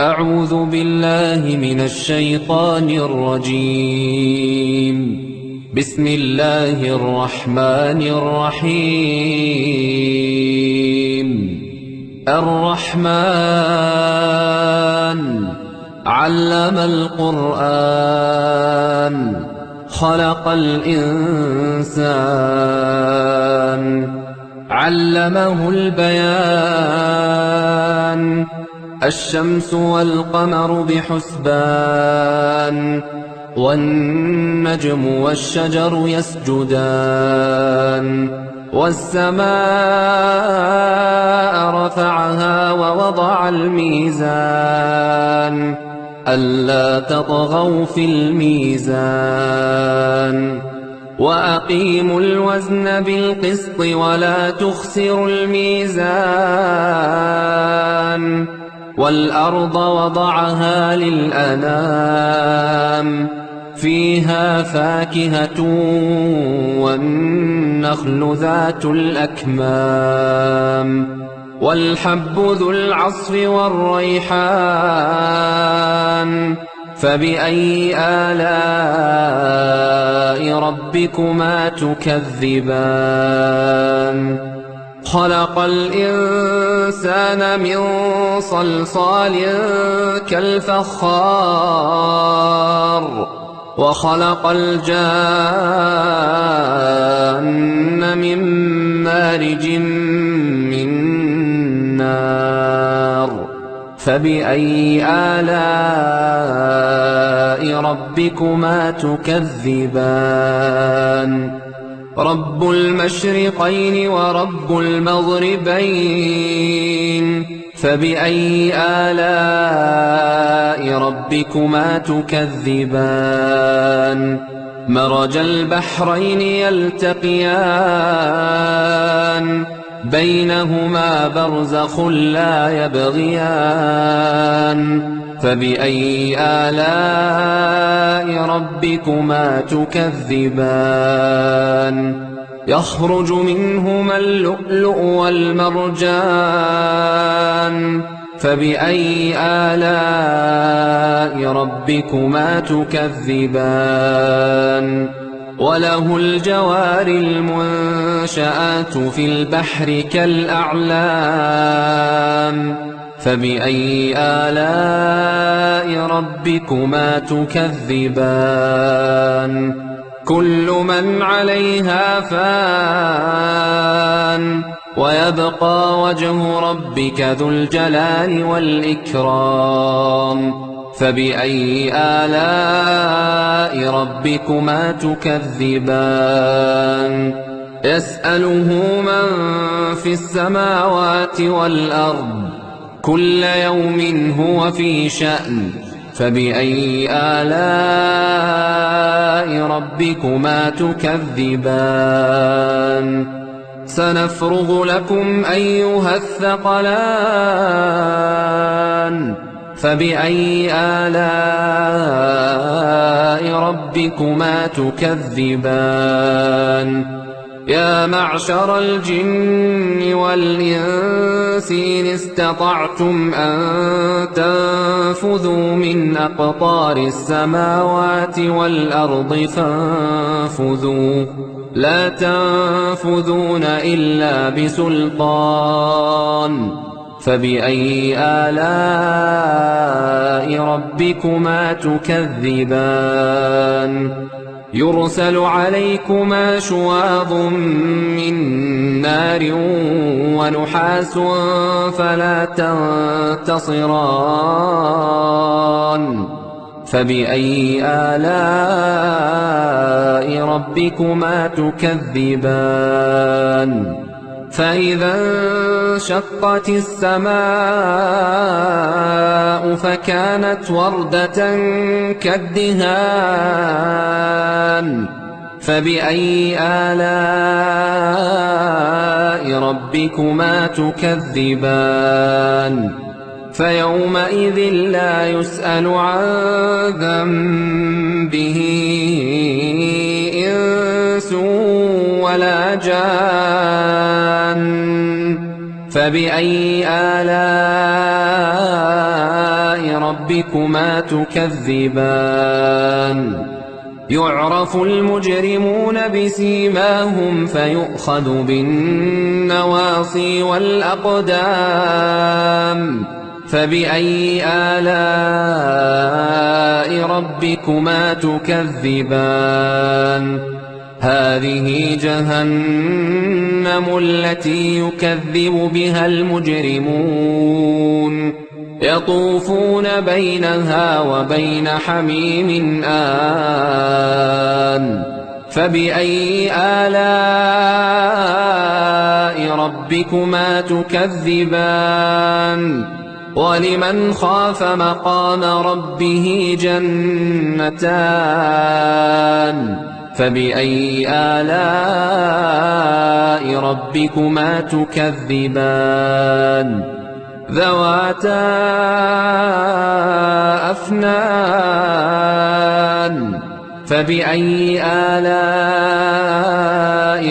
أعوذ بالله من الشيطان الرجيم. بسم الله الرحمن الرحيم. الرحمن علم القرآن خلق الإنسان علمه البيان الشمس والقمر بحسبان والنجم والشجر يسجدان والسماء رفعها ووضع الميزان ألا تطغوا في الميزان وأقيموا الوزن بالقسط ولا تخسروا الميزان والأرض وضعها للأنام فيها فاكهة والنخل ذات الأكمام والحب ذو العصف والريحان فبأي آلاء ربكما تكذبان خلق الإنسان من صلصال كالفخار وخلق الجان من مارج من نار فبأي آلاء ربكما تكذبان رب المشرقين ورب المغربين فبأي آلاء ربكما تكذبان مرج البحرين يلتقيان بينهما برزخ لا يبغيان فبأي آلاء ربكما تكذبان يخرج منهما اللؤلؤ والمرجان فبأي آلاء ربكما تكذبان وله الجوار المنشآت في البحر كالأعلام فبأي آلاء ربكما تكذبان كل من عليها فان ويبقى وجه ربك ذو الجلال والإكرام فبأي آلاء ربكما تكذبان يسأله من في السماوات والأرض كل يوم هو في شأن فبأي آلاء ربكما تكذبان سنفرغ لكم أيها الثقلان فبأي آلاء ربكما تكذبان يا معشر الجن والإنس إن استطعتم أن تنفذوا من أقطار السماوات والأرض فانفذوا لا تنفذون إلا بسلطان فبأي آلاء ربكما تكذبان يرسل عليكما شواظ من نار ونحاس فلا تنتصران فبأي آلاء ربكما تكذبان فإذا انشقت السماء فكانت وردة كالدهان فبأي آلاء ربكما تكذبان فيومئذ لا يسأل عن ذنبه إنس ولا جان فبأي آلاء ربكما تكذبان يعرف المجرمون بسيماهم فيؤخذ بالنواصي والأقدام فبأي آلاء ربكما تكذبان هذه جهنم التي يكذب بها المجرمون يطوفون بينها وبين حميم آن فبأي آلاء ربكما تكذبان ولمن خاف مقام ربه جنتان فبأي آلاء ربكما تكذبان ذواتا أفنان فبأي آلاء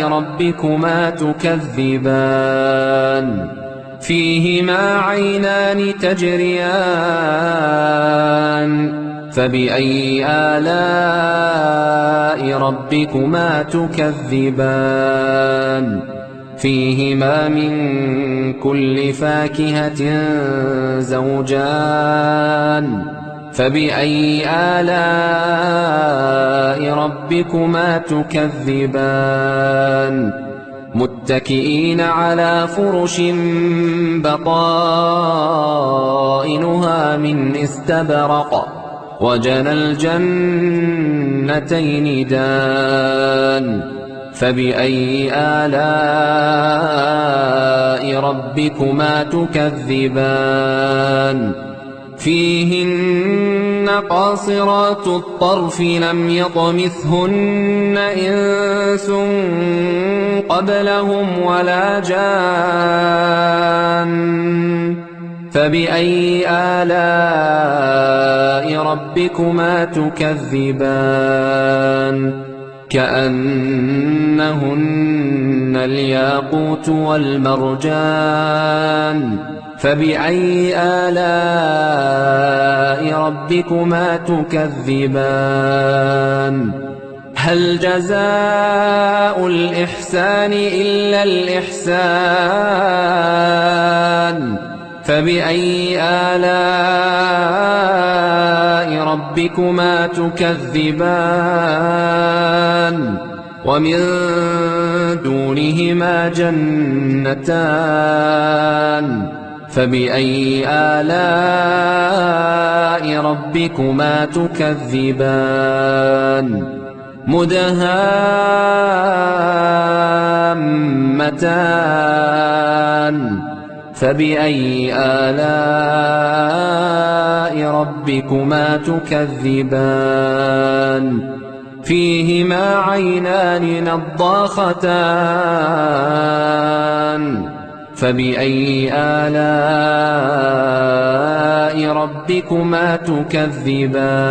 ربكما تكذبان فيهما عينان تجريان فبأي آلاء ربكما تكذبان فيهما من كل فاكهة زوجان فبأي آلاء ربكما تكذبان متكئين على فرش بطائنها من استبرق وجنى الجنتين دان فبأي آلاء ربكما تكذبان فيهن قاصرات الطرف لم يطمثهن إنس قبلهم ولا جان فبأي آلاء ربكما تكذبان كأنهن الياقوت والمرجان فبأي آلاء ربكما تكذبان هل جزاء الإحسان إلا الإحسان فبأي آلاء ربكما تكذبان ومن دونهما جنتان فبأي آلاء ربكما تكذبان مدهامتان فبأي آلاء ربكما تكذبان فيهما عينان نضاختان فبأي آلاء ربكما تكذبان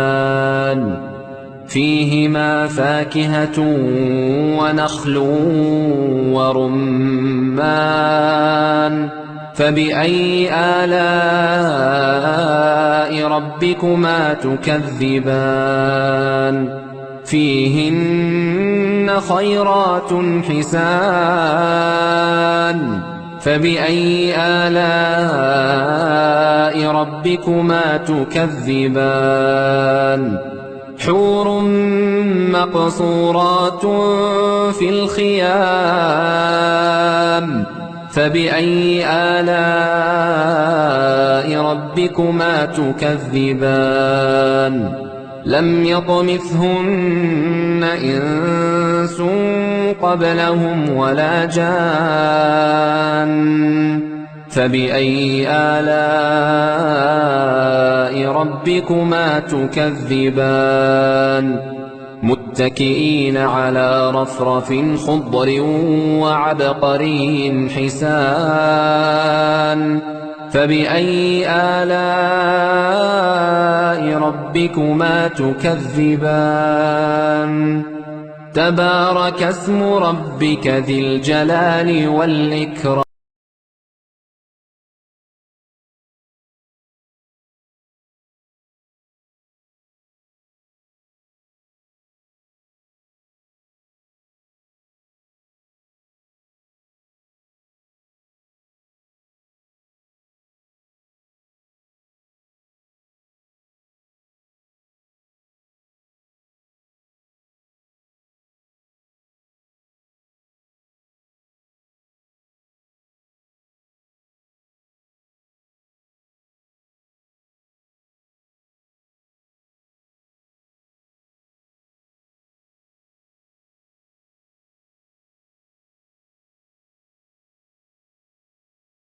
فيهما فاكهة ونخل ورمان فبأي آلاء ربكما تكذبان فيهن خيرات حسان فبأي آلاء ربكما تكذبان حور مقصورات في الخيام فبأي آلاء ربكما تكذبان لم يطمثهن إنس قبلهم ولا جان فبأي آلاء ربكما تكذبان متكئين على رفرف خضر وعبقري حسان فبأي آلاء ربكما تكذبان تبارك اسم ربك ذي الجلال والإكرام